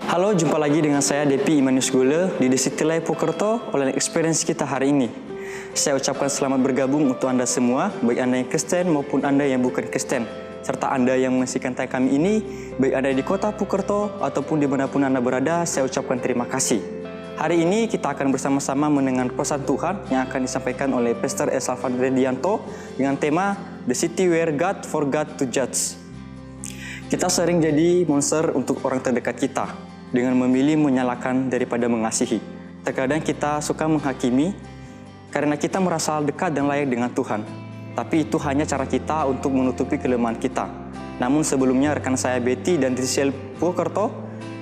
Halo, jumpa lagi dengan saya Depi Imanius Gule di The City Life Purwokerto online experience kita hari ini. Saya ucapkan selamat bergabung untuk Anda semua, baik Anda yang Kristen maupun Anda yang bukan Kristen, serta Anda yang menyaksikan tayangan kami ini, baik Anda di kota Purwokerto ataupun dimanapun Anda berada, saya ucapkan terima kasih. Hari ini kita akan bersama-sama mendengar pesan Tuhan yang akan disampaikan oleh Pastor Esalvan Redianto dengan tema The City Where God Forgot to Judge. Kita sering jadi monster untuk orang terdekat kita dengan memilih menyalahkan daripada mengasihi. Terkadang kita suka menghakimi karena kita merasa dekat dan layak dengan Tuhan. Tapi itu hanya cara kita untuk menutupi kelemahan kita. Namun sebelumnya rekan saya Betty dan Trisiel Purwokerto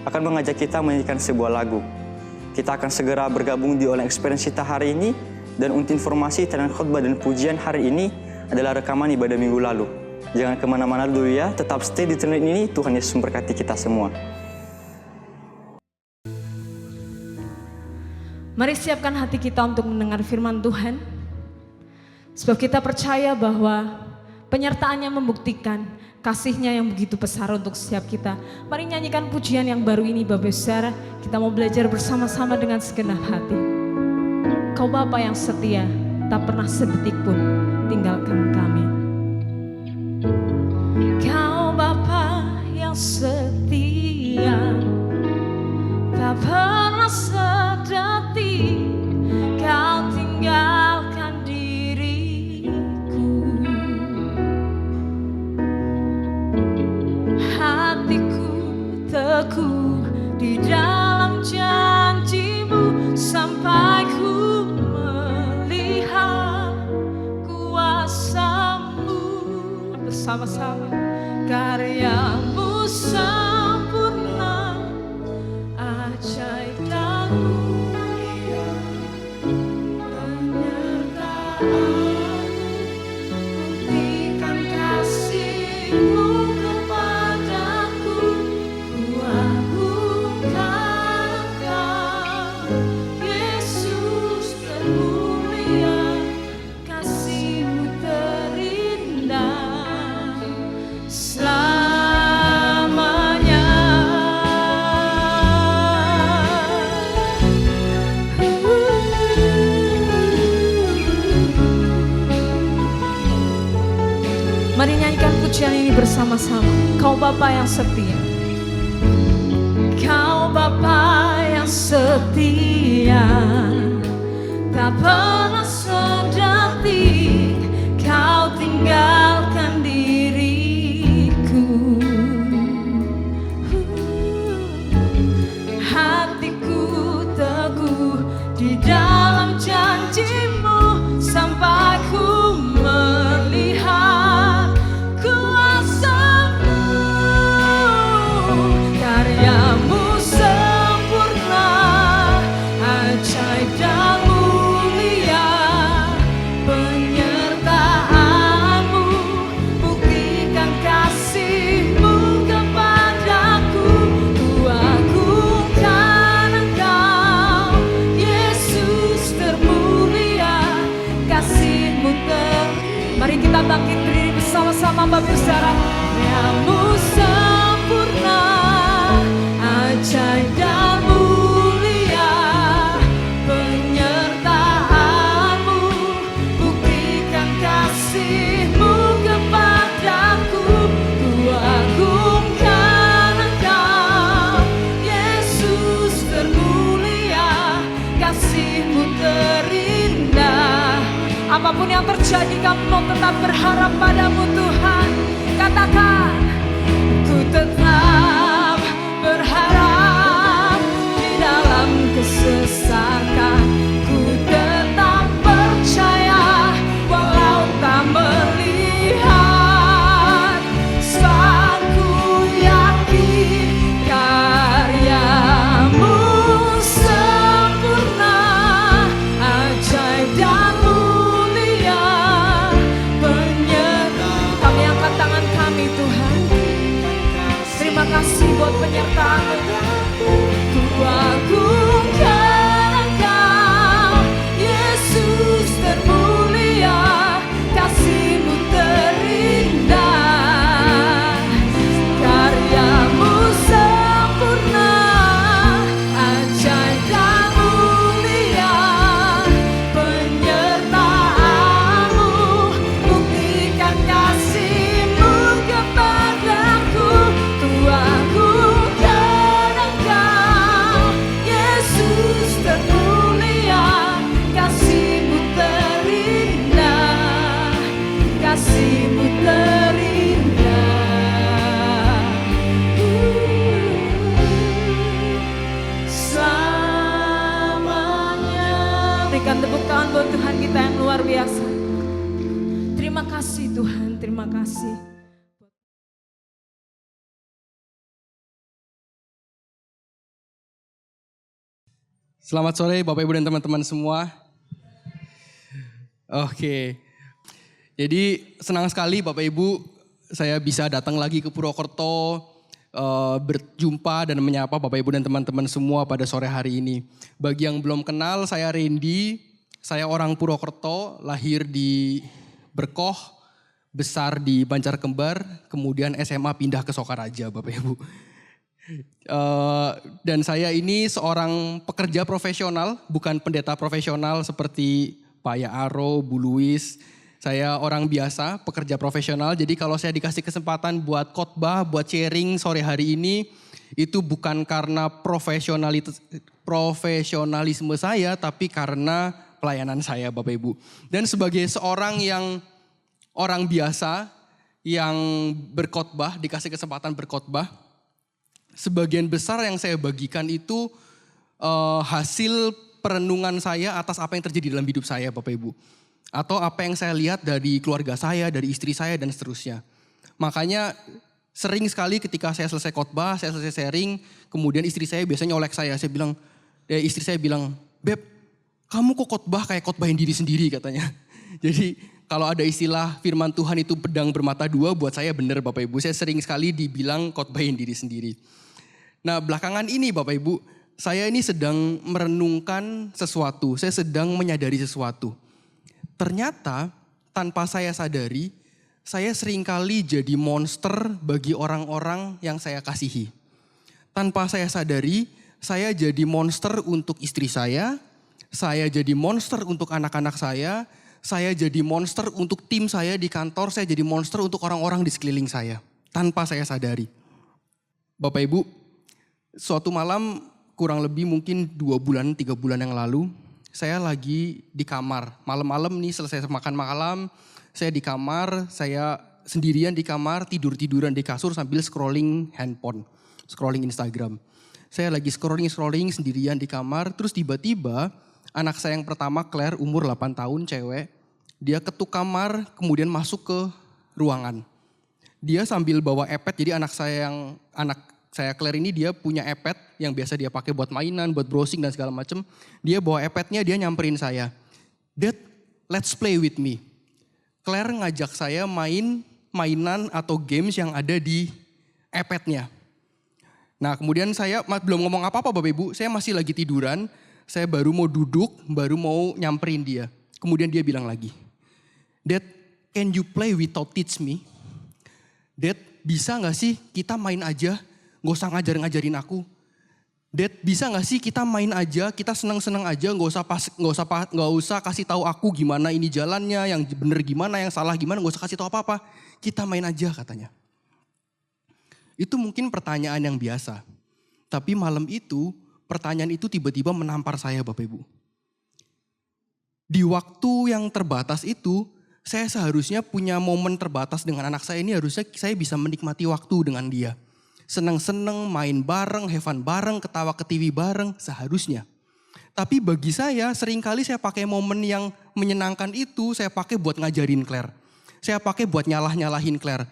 akan mengajak kita menyanyikan sebuah lagu. Kita akan segera bergabung di online experience kita hari ini, dan untuk informasi tentang khotbah dan pujian hari ini adalah rekaman ibadah minggu lalu. Jangan kemana-mana dulu ya, tetap stay di channel ini. Tuhan Yesus memberkati kita semua. Mari siapkan hati kita untuk mendengar firman Tuhan. Sebab kita percaya bahwa penyertaannya membuktikan kasih-Nya yang begitu besar untuk setiap kita. Mari nyanyikan pujian yang baru ini Bapak Saudara. Kita mau belajar bersama-sama dengan segenap hati. Kau Bapa yang setia, tak pernah sedetik pun tinggalkan kami. Kau Bapa yang setia, tak pernah sedetik kau tinggalkan diriku. Hatiku teguh di dalam janji-Mu sampai ku melihat kuasa-Mu. Bersama-sama, karya-Mu sempurna, ajaib dan mulia, penyertaan-Mu, buktikan kasih-Mu kepadaku, ku agungkan Engkau, Yesus termulia, kasih-Mu terindah selamanya. Mari nyanyikan pujian ini bersama-sama. Kau Bapa yang setia, Kau Bapa yang setia, tak pernah sedetik Kau tinggalkan diriku. Hatiku teguh di dalam janji-Mu sampai ku melihat kuasa-Mu. Karya-Mu sempurna, ajaib dan mulia, penyertaan-Mu, buktikan kasih-Mu kepadaku, ku agungkan Engkau, Yesus termulia, kasih-Mu Mari kita bangkit berdiri bersama-sama Bapak Saudara. Karya-Mu sempurna, ajaib dan mulia, penyertaan-Mu, buktikan kasih-Mu kepadaku, ku agungkan Engkau, Yesus termulia, kasih-Mu terindah. Apapun yang terjadi, kamu mau tetap berharap padamu Tuhan. Katakan, kasih. Selamat sore Bapak Ibu dan teman-teman semua. Oke, jadi senang sekali Bapak Ibu saya bisa datang lagi ke Purwokerto, berjumpa dan menyapa Bapak Ibu dan teman-teman semua pada sore hari ini. Bagi yang belum kenal, saya Randy, saya orang Purwokerto, lahir di Berkoh, besar di Banjarkembar, kemudian SMA pindah ke Sokaraja Bapak Ibu. Dan saya ini seorang pekerja profesional, bukan pendeta profesional seperti Pak Yaaro, Bu Luis. Saya orang biasa, pekerja profesional. Jadi kalau saya dikasih kesempatan buat khotbah, buat sharing sore hari ini, itu bukan karena profesionalisme saya, tapi karena pelayanan saya Bapak Ibu. Dan sebagai seorang yang orang biasa yang berkhotbah, dikasih kesempatan berkhotbah, sebagian besar yang saya bagikan itu hasil perenungan saya atas apa yang terjadi dalam hidup saya Bapak Ibu. Atau apa yang saya lihat dari keluarga saya, dari istri saya dan seterusnya. Makanya sering sekali ketika saya selesai khotbah, saya selesai sharing, kemudian istri saya biasanya nyolek saya. Istri saya bilang, "Beb, kamu kok khotbah kayak khotbahin diri sendiri," katanya. Jadi kalau ada istilah firman Tuhan itu pedang bermata dua, buat saya benar Bapak Ibu. Saya sering sekali dibilang khotbahin diri sendiri. Nah belakangan ini Bapak Ibu, saya ini sedang merenungkan sesuatu, saya sedang menyadari sesuatu. Ternyata tanpa saya sadari, saya seringkali jadi monster bagi orang-orang yang saya kasihi. Tanpa saya sadari, saya jadi monster untuk istri saya jadi monster untuk anak-anak saya jadi monster untuk tim saya di kantor, saya jadi monster untuk orang-orang di sekeliling saya. Tanpa saya sadari. Bapak Ibu, suatu malam kurang lebih mungkin 2 bulan, 3 bulan yang lalu, saya lagi di kamar. Malam-malam nih selesai makan malam, saya di kamar, saya sendirian di kamar, tidur-tiduran di kasur sambil scrolling handphone, scrolling Instagram. Saya lagi scrolling sendirian di kamar, terus tiba-tiba anak saya yang pertama Claire umur 8 tahun cewek, dia ketuk kamar kemudian masuk ke ruangan. Dia sambil bawa iPad, jadi anak saya Claire ini dia punya iPad yang biasa dia pakai buat mainan, buat browsing dan segala macam. Dia bawa iPad-nya, dia nyamperin saya. "Dad, let's play with me." Claire ngajak saya main mainan atau games yang ada di iPad-nya. Nah kemudian saya belum ngomong apa-apa Bapak Ibu, saya masih lagi tiduran, saya baru mau duduk, baru mau nyamperin dia. Kemudian dia bilang lagi, "Dad, can you play without teach me?" "Dad, bisa gak sih kita main aja, gak usah ngajarin aku." "Dad, bisa gak sih kita main aja, kita seneng-seneng aja, gak usah kasih tahu aku gimana ini jalannya, yang bener gimana, yang salah gimana, gak usah kasih tahu apa-apa. Kita main aja," katanya. Itu mungkin pertanyaan yang biasa. Tapi malam itu, pertanyaan itu tiba-tiba menampar saya Bapak Ibu. Di waktu yang terbatas itu, saya seharusnya punya momen terbatas dengan anak saya ini, harusnya saya bisa menikmati waktu dengan dia. Seneng-seneng, main bareng, have fun bareng, ketawa ke TV bareng, seharusnya. Tapi bagi saya, seringkali saya pakai momen yang menyenangkan itu, saya pakai buat ngajarin Claire. Saya pakai buat nyalahin Claire.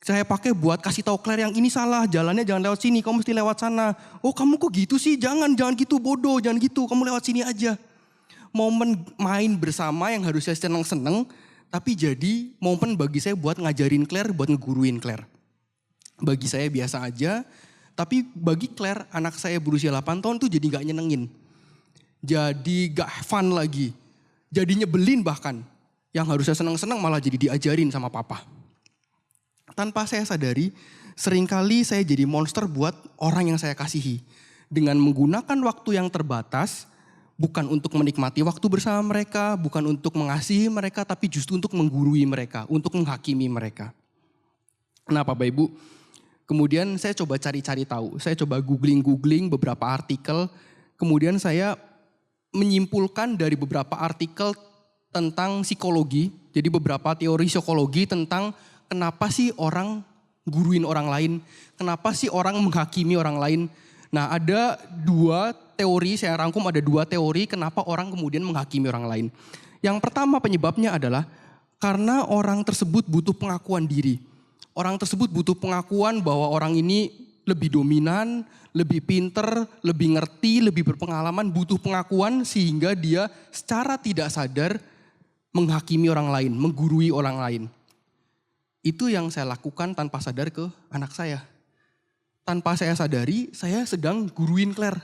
Saya pakai buat kasih tahu Claire yang ini salah, jalannya jangan lewat sini, kamu mesti lewat sana. "Oh kamu kok gitu sih, jangan gitu bodoh, jangan gitu, kamu lewat sini aja." Momen main bersama yang harusnya seneng-seneng, tapi jadi momen bagi saya buat ngajarin Claire, buat ngeguruin Claire. Bagi saya biasa aja, tapi bagi Claire, anak saya berusia 8 tahun tuh jadi gak nyenengin. Jadi gak fun lagi, jadi nyebelin bahkan. Yang harusnya seneng-seneng malah jadi diajarin sama papa. Tanpa saya sadari, seringkali saya jadi monster buat orang yang saya kasihi. Dengan menggunakan waktu yang terbatas, bukan untuk menikmati waktu bersama mereka, bukan untuk mengasihi mereka, tapi justru untuk menggurui mereka, untuk menghakimi mereka. Nah Bapak Ibu, kemudian saya coba cari-cari tahu, saya coba googling beberapa artikel, kemudian saya menyimpulkan dari beberapa artikel tentang psikologi, jadi beberapa teori psikologi tentang kenapa sih orang guruin orang lain, kenapa sih orang menghakimi orang lain. Nah ada 2 teori, saya rangkum ada 2 teori kenapa orang kemudian menghakimi orang lain. Yang pertama penyebabnya adalah Karena orang tersebut butuh pengakuan diri. Orang tersebut butuh pengakuan bahwa orang ini lebih dominan, lebih pinter, lebih ngerti, lebih berpengalaman, butuh pengakuan sehingga dia secara tidak sadar menghakimi orang lain, menggurui orang lain. Itu yang saya lakukan tanpa sadar ke anak saya. Tanpa saya sadari, saya sedang guruin Claire.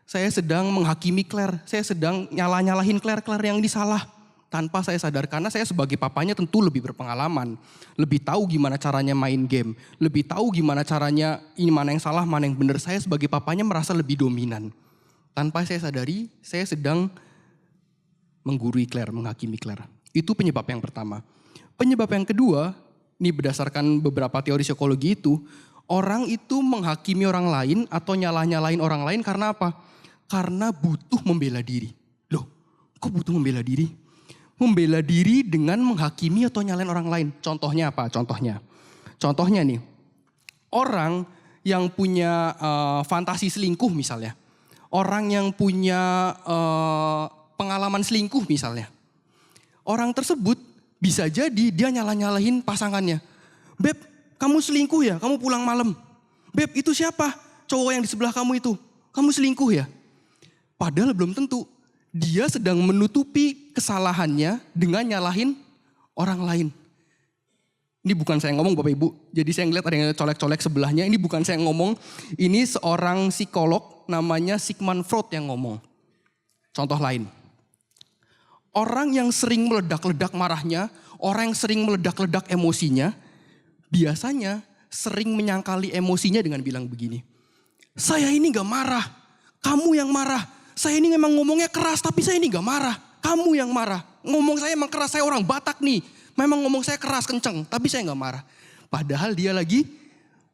Saya sedang menghakimi Claire, saya sedang nyalahin Claire yang ini salah. Tanpa saya sadar, karena saya sebagai papanya tentu lebih berpengalaman. Lebih tahu gimana caranya main game. Lebih tahu gimana caranya ini mana yang salah, mana yang benar. Saya sebagai papanya merasa lebih dominan. Tanpa saya sadari, saya sedang menggurui Claire, menghakimi Claire. Itu penyebab yang pertama. Penyebab yang kedua, ini berdasarkan beberapa teori psikologi itu, orang itu menghakimi orang lain atau nyalahin orang lain karena apa? Karena butuh membela diri. Loh, kok butuh membela diri? Membela diri dengan menghakimi atau nyalain orang lain. Contohnya apa? Contohnya nih, orang yang punya fantasi selingkuh misalnya. Orang yang punya pengalaman selingkuh misalnya. Orang tersebut bisa jadi dia nyalahin pasangannya. Beb, kamu selingkuh ya? Kamu pulang malam. Beb, itu siapa? Cowok yang di sebelah kamu itu. Kamu selingkuh ya? Padahal belum tentu. Dia sedang menutupi kesalahannya dengan nyalahin orang lain. Ini bukan saya ngomong Bapak Ibu. Jadi saya ngeliat ada yang colek-colek sebelahnya. Ini bukan saya ngomong. Ini seorang psikolog namanya Sigmund Freud yang ngomong. Contoh lain. Orang yang sering meledak-ledak marahnya, orang yang sering meledak-ledak emosinya, biasanya sering menyangkali emosinya dengan bilang begini. Saya ini gak marah, kamu yang marah. Saya ini memang ngomongnya keras tapi saya ini gak marah. Kamu yang marah. Ngomong saya emang keras, saya orang Batak nih. Memang ngomong saya keras, kenceng, tapi saya gak marah. Padahal dia lagi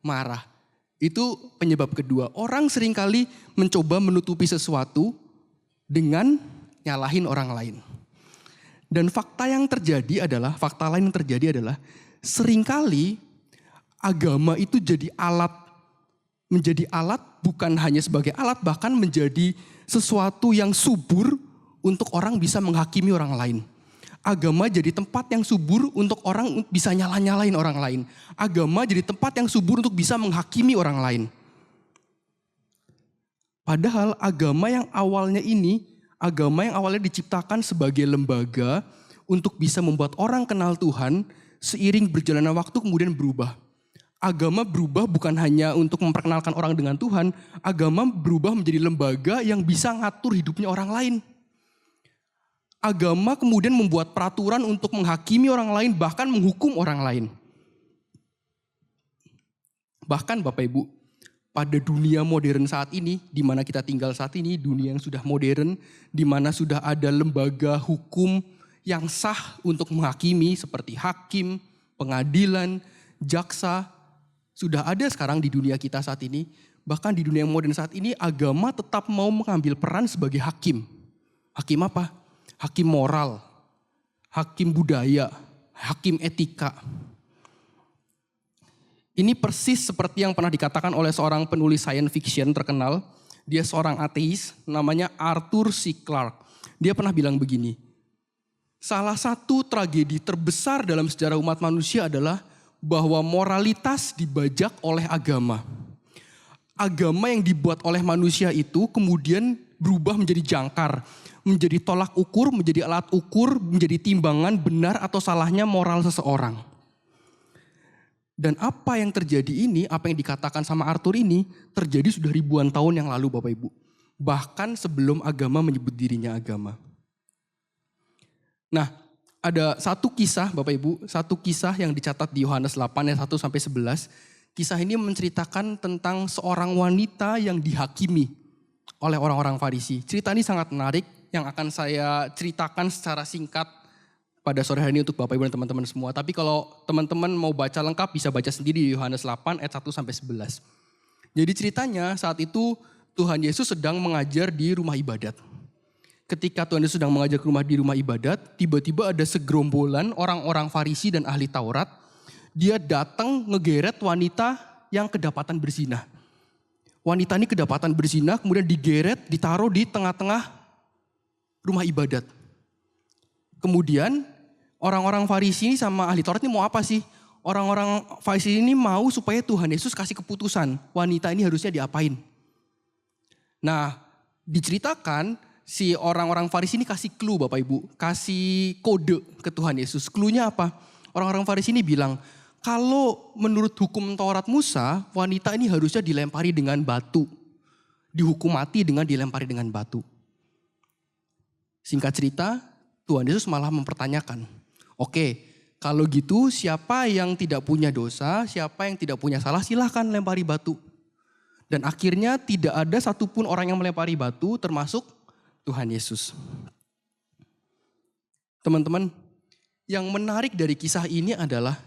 marah. Itu penyebab kedua. Orang seringkali mencoba menutupi sesuatu dengan nyalahin orang lain. Dan fakta lain yang terjadi adalah seringkali agama itu menjadi alat bukan hanya sebagai alat, bahkan menjadi sesuatu yang subur untuk orang bisa menghakimi orang lain. Agama jadi tempat yang subur untuk orang bisa nyalain orang lain. Agama jadi tempat yang subur untuk bisa menghakimi orang lain. Padahal agama yang awalnya diciptakan sebagai lembaga untuk bisa membuat orang kenal Tuhan, seiring berjalannya waktu kemudian berubah. Agama berubah bukan hanya untuk memperkenalkan orang dengan Tuhan, agama berubah menjadi lembaga yang bisa ngatur hidupnya orang lain. Agama kemudian membuat peraturan untuk menghakimi orang lain, bahkan menghukum orang lain. Bahkan Bapak Ibu, pada dunia modern saat ini, di mana kita tinggal saat ini, dunia yang sudah modern, di mana sudah ada lembaga hukum yang sah untuk menghakimi seperti hakim, pengadilan, jaksa, sudah ada sekarang di dunia kita saat ini. Bahkan di dunia modern saat ini agama tetap mau mengambil peran sebagai hakim. Hakim apa? Hakim moral, hakim budaya, hakim etika. Ini persis seperti yang pernah dikatakan oleh seorang penulis science fiction terkenal. Dia seorang ateis namanya Arthur C. Clarke. Dia pernah bilang begini. Salah satu tragedi terbesar dalam sejarah umat manusia adalah bahwa moralitas dibajak oleh agama. Agama yang dibuat oleh manusia itu kemudian berubah menjadi jangkar, menjadi tolak ukur, menjadi alat ukur, menjadi timbangan benar atau salahnya moral seseorang. Dan apa yang terjadi ini, apa yang dikatakan sama Arthur ini, terjadi sudah ribuan tahun yang lalu Bapak Ibu. Bahkan sebelum agama menyebut dirinya agama. Nah, ada satu kisah Bapak Ibu, satu kisah yang dicatat di Yohanes 8 ayat 1 sampai 11. Kisah ini menceritakan tentang seorang wanita yang dihakimi oleh orang-orang Farisi. Cerita ini sangat menarik yang akan saya ceritakan secara singkat pada sore hari ini untuk Bapak Ibu dan teman-teman semua. Tapi kalau teman-teman mau baca lengkap bisa baca sendiri di Yohanes 8 ayat 1 sampai 11. Jadi ceritanya saat itu Tuhan Yesus sedang mengajar di rumah ibadat. Ketika Tuhan Yesus sedang mengajar di rumah ibadat, tiba-tiba ada segerombolan orang-orang Farisi dan ahli Taurat. Dia datang ngegeret wanita yang kedapatan berzina. Wanita ini kedapatan berzina, kemudian digeret, ditaruh di tengah-tengah rumah ibadat. Kemudian Orang-orang Farisi ini sama ahli Taurat ini mau apa sih? Orang-orang Farisi ini mau supaya Tuhan Yesus kasih keputusan, wanita ini harusnya diapain. Nah, diceritakan si orang-orang Farisi ini kasih clue Bapak Ibu, kasih kode ke Tuhan Yesus. Clue-nya apa? Orang-orang Farisi ini bilang, kalau menurut hukum Taurat Musa, wanita ini harusnya dilempari dengan batu. Dihukum mati dengan dilempari dengan batu. Singkat cerita, Tuhan Yesus malah mempertanyakan, oke, kalau gitu siapa yang tidak punya dosa, siapa yang tidak punya salah, silahkan lempari batu. Dan akhirnya tidak ada satupun orang yang melempari batu termasuk Tuhan Yesus. Teman-teman, yang menarik dari kisah ini adalah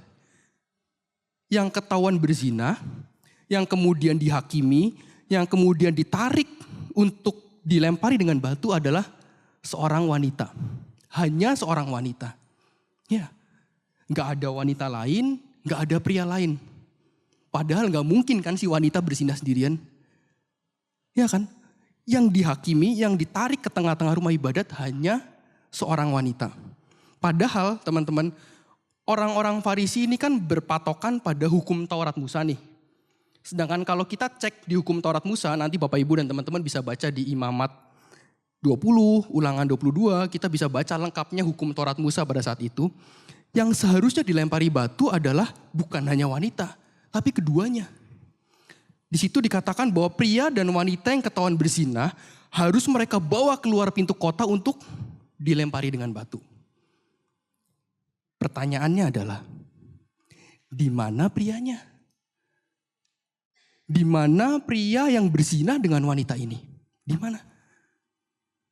yang ketahuan berzina, yang kemudian dihakimi, yang kemudian ditarik untuk dilempari dengan batu adalah seorang wanita. Hanya seorang wanita. Ya, gak ada wanita lain, gak ada pria lain. Padahal gak mungkin kan si wanita berzina sendirian. Ya kan? Yang dihakimi, yang ditarik ke tengah-tengah rumah ibadat hanya seorang wanita. Padahal teman-teman, orang-orang Farisi ini kan berpatokan pada hukum Taurat Musa nih. Sedangkan kalau kita cek di hukum Taurat Musa, nanti Bapak Ibu dan teman-teman bisa baca di Imamat 20, Ulangan 22, kita bisa baca lengkapnya hukum Taurat Musa pada saat itu. Yang seharusnya dilempari batu adalah bukan hanya wanita, tapi keduanya. Di situ dikatakan bahwa pria dan wanita yang ketahuan berzina harus mereka bawa keluar pintu kota untuk dilempari dengan batu. Pertanyaannya adalah, di mana prianya? Di mana pria yang berzina dengan wanita ini? Di mana?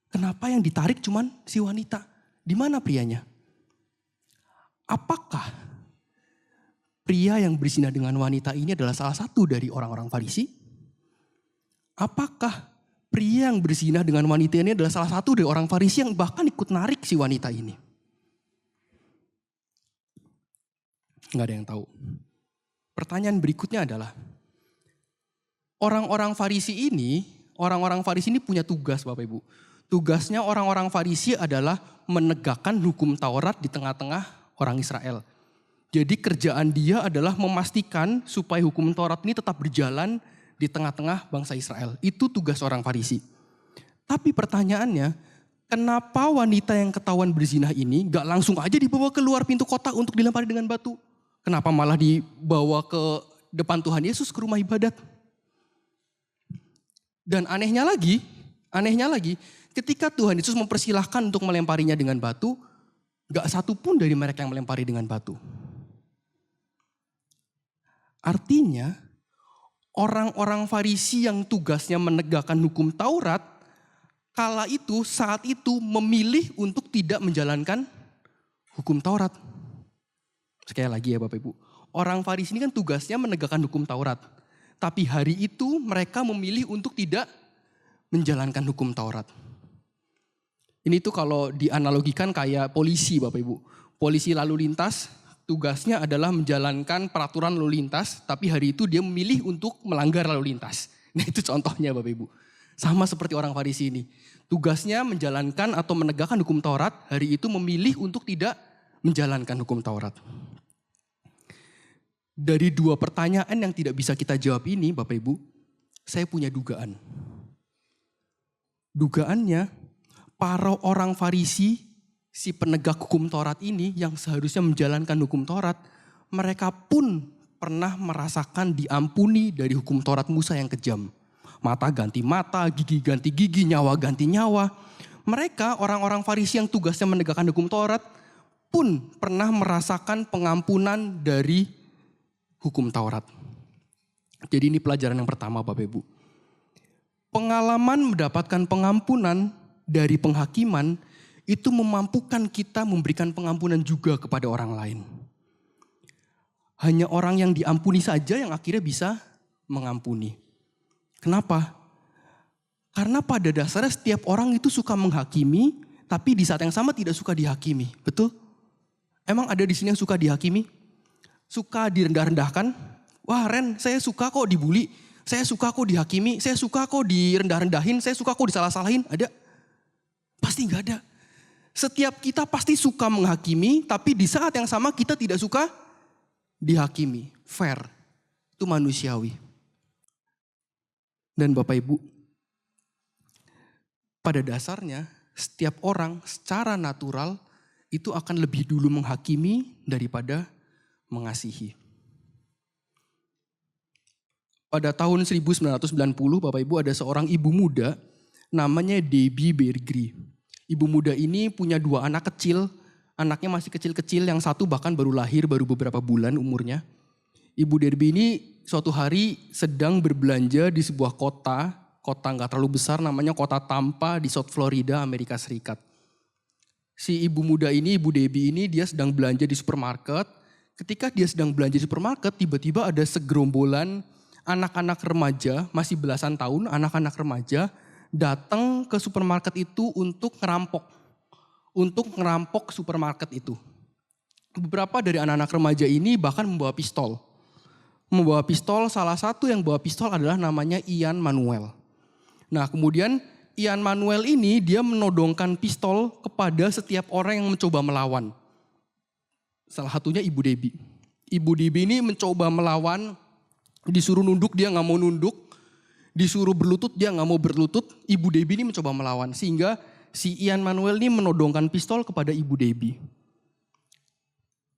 Kenapa yang ditarik cuman si wanita? Di mana prianya? Apakah pria yang berzina dengan wanita ini adalah salah satu dari orang-orang Farisi? Apakah pria yang berzina dengan wanita ini adalah salah satu dari orang Farisi yang bahkan ikut narik si wanita ini? Nggak ada yang tahu. Pertanyaan berikutnya adalah, orang-orang Farisi ini punya tugas Bapak Ibu. Tugasnya orang-orang Farisi adalah menegakkan hukum Taurat di tengah-tengah orang Israel. Jadi kerjaan dia adalah memastikan supaya hukum Taurat ini tetap berjalan di tengah-tengah bangsa Israel. Itu tugas orang Farisi. Tapi pertanyaannya, kenapa wanita yang ketahuan berzina ini gak langsung aja dibawa keluar pintu kota untuk dilempari dengan batu? Kenapa malah dibawa ke depan Tuhan Yesus ke rumah ibadat? Dan anehnya lagi, ketika Tuhan Yesus mempersilahkan untuk melemparinya dengan batu, gak satu pun dari mereka yang melempari dengan batu. Artinya, orang-orang Farisi yang tugasnya menegakkan hukum Taurat, saat itu memilih untuk tidak menjalankan hukum Taurat. Sekali lagi ya Bapak Ibu, orang Farisi ini kan tugasnya menegakkan hukum Taurat. Tapi hari itu mereka memilih untuk tidak menjalankan hukum Taurat. Ini tuh kalau dianalogikan kayak polisi Bapak Ibu. Polisi lalu lintas tugasnya adalah menjalankan peraturan lalu lintas, tapi hari itu dia memilih untuk melanggar lalu lintas. Nah itu contohnya Bapak Ibu. Sama seperti orang Farisi ini. Tugasnya menjalankan atau menegakkan hukum Taurat, hari itu memilih untuk tidak menjalankan hukum Taurat. Dari dua pertanyaan yang tidak bisa kita jawab ini Bapak Ibu, saya punya dugaan. Dugaannya, para orang Farisi, si penegak hukum Taurat ini yang seharusnya menjalankan hukum Taurat, mereka pun pernah merasakan diampuni dari hukum Taurat Musa yang kejam. Mata ganti mata, gigi ganti gigi, nyawa ganti nyawa. Mereka orang-orang Farisi yang tugasnya menegakkan hukum Taurat pun pernah merasakan pengampunan dari hukum Taurat. Jadi ini pelajaran yang pertama Bapak Ibu. Pengalaman mendapatkan pengampunan dari penghakiman itu memampukan kita memberikan pengampunan juga kepada orang lain. Hanya orang yang diampuni saja yang akhirnya bisa mengampuni. Kenapa? Karena pada dasarnya setiap orang itu suka menghakimi, tapi di saat yang sama tidak suka dihakimi. Betul? Emang ada di sini yang suka dihakimi? Suka direndah-rendahkan? Wah Ren, saya suka kok dibully. Saya suka kok dihakimi. Saya suka kok direndah-rendahin. Saya suka kok disalah-salahin. Ada? Pasti gak ada. Setiap kita pasti suka menghakimi, tapi di saat yang sama kita tidak suka dihakimi. Fair, itu manusiawi. Dan Bapak Ibu, pada dasarnya setiap orang secara natural itu akan lebih dulu menghakimi daripada mengasihi. Pada tahun 1990 Bapak Ibu ada seorang ibu muda namanya Debbie Bergry. Ibu muda ini punya 2 anak kecil, anaknya masih kecil-kecil, yang satu bahkan baru lahir, baru beberapa bulan umurnya. Ibu Debbie ini suatu hari sedang berbelanja di sebuah kota nggak terlalu besar, namanya kota Tampa di South Florida, Amerika Serikat. Si ibu muda ini, Ibu Debbie ini, dia sedang belanja di supermarket. Ketika dia sedang belanja di supermarket, tiba-tiba ada segerombolan anak-anak remaja, masih belasan tahun, anak-anak remaja, datang ke supermarket itu untuk ngerampok supermarket itu. Beberapa dari anak-anak remaja ini bahkan membawa pistol. Salah satu yang bawa pistol adalah namanya Ian Manuel. Nah kemudian Ian Manuel ini dia menodongkan pistol kepada setiap orang yang mencoba melawan. Salah satunya Ibu Debbie. Ibu Debbie ini mencoba melawan, disuruh nunduk dia nggak mau nunduk. Disuruh berlutut, dia nggak mau berlutut. Ibu Debbie ini mencoba melawan. Sehingga si Ian Manuel ini menodongkan pistol kepada Ibu Debbie.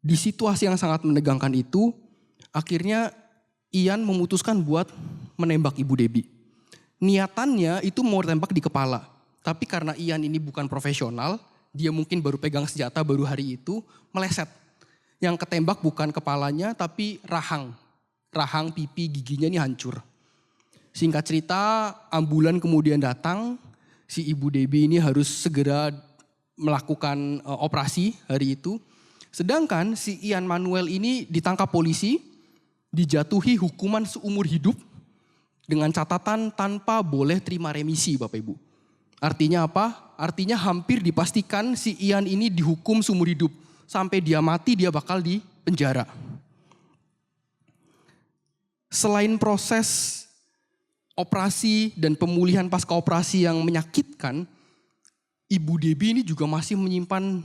Di situasi yang sangat menegangkan itu, akhirnya Ian memutuskan buat menembak Ibu Debbie. Niatannya itu mau tembak di kepala. Tapi karena Ian ini bukan profesional, dia mungkin baru pegang senjata baru hari itu, meleset. Yang ketembak bukan kepalanya, tapi rahang. Rahang, pipi, giginya ini hancur. Singkat cerita, ambulan kemudian datang, si Ibu Debbie ini harus segera melakukan operasi hari itu. Sedangkan si Ian Manuel ini ditangkap polisi, dijatuhi hukuman seumur hidup dengan catatan tanpa boleh terima remisi Bapak Ibu. Artinya apa? Artinya hampir dipastikan si Ian ini dihukum seumur hidup. Sampai dia mati dia bakal di penjara. Selain proses operasi dan pemulihan pasca operasi yang menyakitkan, Ibu Debbie ini juga masih menyimpan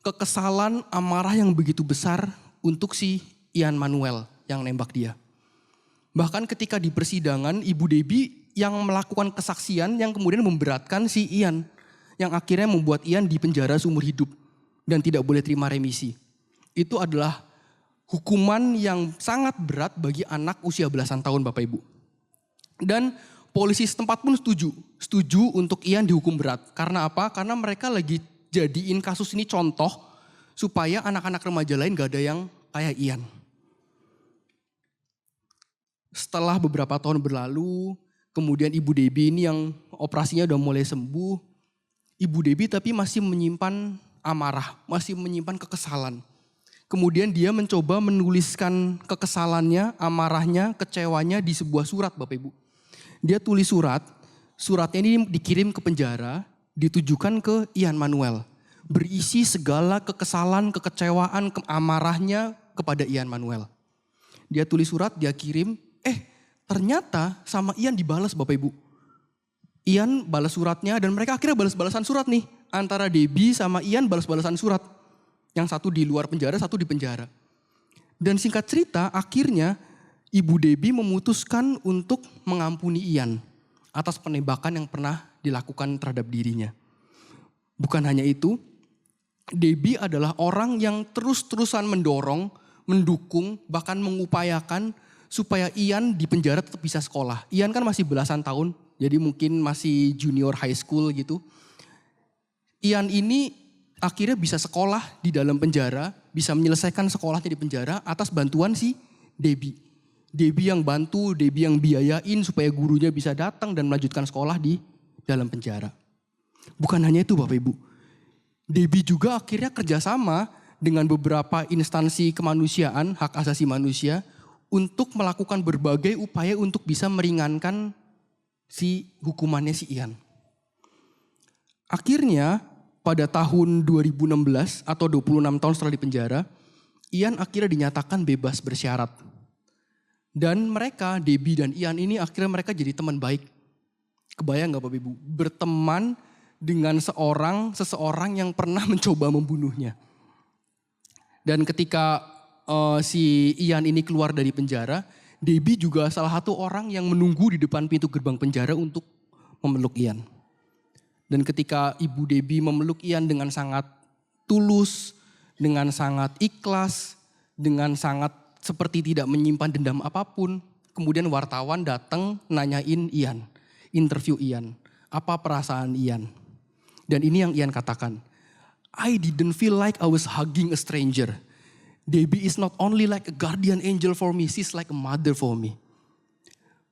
kekesalan, amarah yang begitu besar untuk si Ian Manuel yang nembak dia. Bahkan ketika di persidangan, Ibu Debbie yang melakukan kesaksian yang kemudian memberatkan si Ian, yang akhirnya membuat Ian dipenjara seumur hidup dan tidak boleh terima remisi. Itu adalah hukuman yang sangat berat bagi anak usia belasan tahun Bapak Ibu. Dan polisi setempat pun setuju untuk Ian dihukum berat. Karena apa? Karena mereka lagi jadiin kasus ini contoh supaya anak-anak remaja lain gak ada yang kayak Ian. Setelah beberapa tahun berlalu, kemudian Ibu Debbie ini yang operasinya udah mulai sembuh. Ibu Debbie tapi masih menyimpan amarah, masih menyimpan kekesalan. Kemudian dia mencoba menuliskan kekesalannya, amarahnya, kecewanya di sebuah surat Bapak Ibu. Dia tulis suratnya ini dikirim ke penjara, ditujukan ke Ian Manuel. Berisi segala kekesalan, kekecewaan, amarahnya kepada Ian Manuel. Dia tulis surat, dia kirim, ternyata sama Ian dibalas Bapak Ibu. Ian balas suratnya dan mereka akhirnya balas-balasan surat nih. Antara Debbie sama Ian balas-balasan surat. Yang satu di luar penjara, satu di penjara. Dan singkat cerita akhirnya Ibu Debbie memutuskan untuk mengampuni Ian atas penembakan yang pernah dilakukan terhadap dirinya. Bukan hanya itu, Debbie adalah orang yang terus-terusan mendorong, mendukung, bahkan mengupayakan supaya Ian di penjara tetap bisa sekolah. Ian kan masih belasan tahun, jadi mungkin masih junior high school gitu. Ian ini akhirnya bisa sekolah di dalam penjara, bisa menyelesaikan sekolahnya di penjara atas bantuan si Debbie. Debbie yang bantu, Debbie yang biayain supaya gurunya bisa datang dan melanjutkan sekolah di dalam penjara. Bukan hanya itu Bapak Ibu. Debbie juga akhirnya kerjasama dengan beberapa instansi kemanusiaan, hak asasi manusia, untuk melakukan berbagai upaya untuk bisa meringankan si hukumannya si Ian. Akhirnya pada tahun 2016 atau 26 tahun setelah di penjara, Ian akhirnya dinyatakan bebas bersyarat. Dan mereka, Debbie dan Ian ini akhirnya mereka jadi teman baik. Kebayang gak Bapak Ibu? Berteman dengan seseorang yang pernah mencoba membunuhnya. Dan ketika si Ian ini keluar dari penjara, Debbie juga salah satu orang yang menunggu di depan pintu gerbang penjara untuk memeluk Ian. Dan ketika Ibu Debbie memeluk Ian dengan sangat tulus, dengan sangat ikhlas, dengan sangat seperti tidak menyimpan dendam apapun, kemudian wartawan datang nanyain Ian, interview Ian, apa perasaan Ian. Dan ini yang Ian katakan, I didn't feel like I was hugging a stranger. Debbie is not only like a guardian angel for me, she's like a mother for me.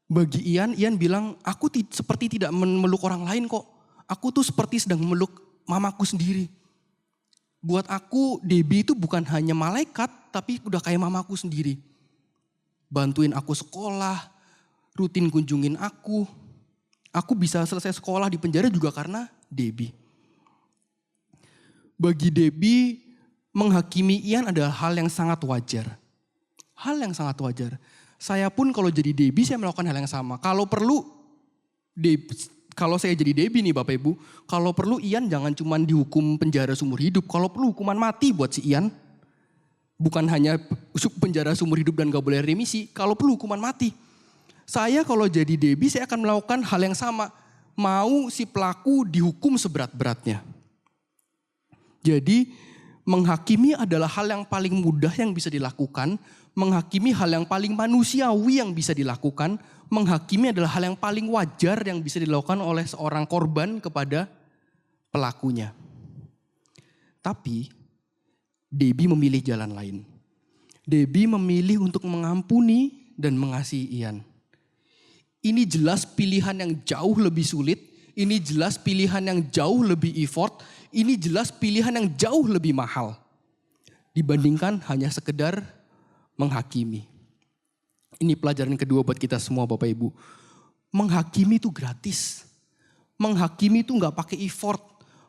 Bagi Ian bilang, aku seperti tidak memeluk orang lain kok. Aku tuh seperti sedang memeluk mamaku sendiri. Buat aku, Debbie itu bukan hanya malaikat, tapi udah kayak mamaku sendiri. Bantuin aku sekolah, rutin kunjungin aku. Aku bisa selesai sekolah di penjara juga karena Debbie. Bagi Debbie, menghakimi Ian adalah hal yang sangat wajar. Hal yang sangat wajar. Saya pun kalau jadi Debbie, saya melakukan hal yang sama. Kalau perlu, kalau saya jadi Debbie nih Bapak Ibu, kalau perlu Ian jangan cuma dihukum penjara seumur hidup. Kalau perlu hukuman mati buat si Ian. Bukan hanya penjara seumur hidup dan gak boleh remisi. Kalau perlu hukuman mati. Saya kalau jadi Debbie, saya akan melakukan hal yang sama. Mau si pelaku dihukum seberat-beratnya. Jadi menghakimi adalah hal yang paling mudah yang bisa dilakukan. Menghakimi hal yang paling manusiawi yang bisa dilakukan. Menghakimi adalah hal yang paling wajar yang bisa dilakukan oleh seorang korban kepada pelakunya. Tapi Debbie memilih jalan lain. Debbie memilih untuk mengampuni dan mengasihi Ian. Ini jelas pilihan yang jauh lebih sulit. Ini jelas pilihan yang jauh lebih effort. Ini jelas pilihan yang jauh lebih mahal. Dibandingkan hanya sekedar menghakimi. Ini pelajaran kedua buat kita semua Bapak Ibu. Menghakimi itu gratis. Menghakimi itu gak pakai effort.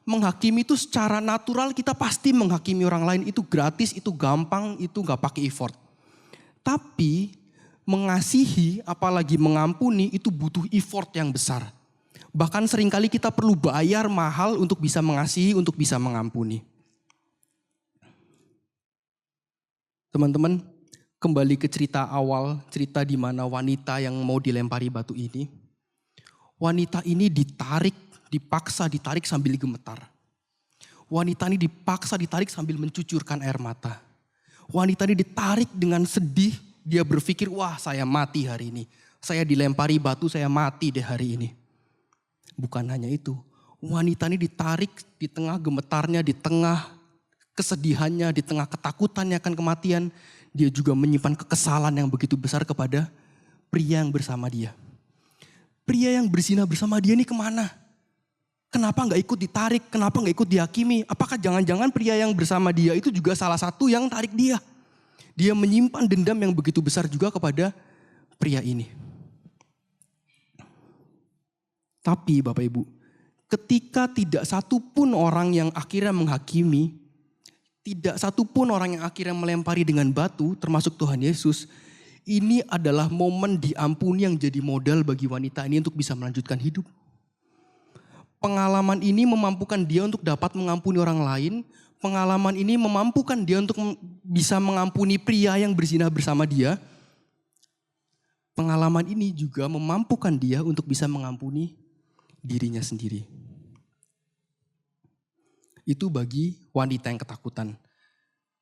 Menghakimi itu secara natural kita pasti menghakimi orang lain. Itu gratis, itu gampang, itu gak pakai effort. Tapi mengasihi apalagi mengampuni itu butuh effort yang besar. Bahkan seringkali kita perlu bayar mahal untuk bisa mengasihi, untuk bisa mengampuni. Teman-teman, kembali ke cerita awal, cerita di mana wanita yang mau dilempari batu ini. Wanita ini dipaksa ditarik sambil gemetar. Wanita ini dipaksa ditarik sambil mencucurkan air mata. Wanita ini ditarik dengan sedih, dia berpikir, wah saya mati hari ini. Saya dilempari batu, saya mati deh hari ini. Bukan hanya itu, wanita ini ditarik di tengah gemetarnya, di tengah kesedihannya, di tengah ketakutannya akan kematian. Dia juga menyimpan kekesalan yang begitu besar kepada pria yang bersama dia. Pria yang berzina bersama dia ini kemana? Kenapa gak ikut ditarik? Kenapa gak ikut dihakimi? Apakah jangan-jangan pria yang bersama dia itu juga salah satu yang tarik dia? Dia menyimpan dendam yang begitu besar juga kepada pria ini. Tapi Bapak Ibu, ketika tidak satupun orang yang akhirnya menghakimi, tidak satupun orang yang akhirnya melempari dengan batu, termasuk Tuhan Yesus, ini adalah momen diampuni yang jadi modal bagi wanita ini untuk bisa melanjutkan hidup. Pengalaman ini memampukan dia untuk dapat mengampuni orang lain. Pengalaman ini memampukan dia untuk bisa mengampuni pria yang berzina bersama dia. Pengalaman ini juga memampukan dia untuk bisa mengampuni dirinya sendiri. Itu bagi wanita yang ketakutan.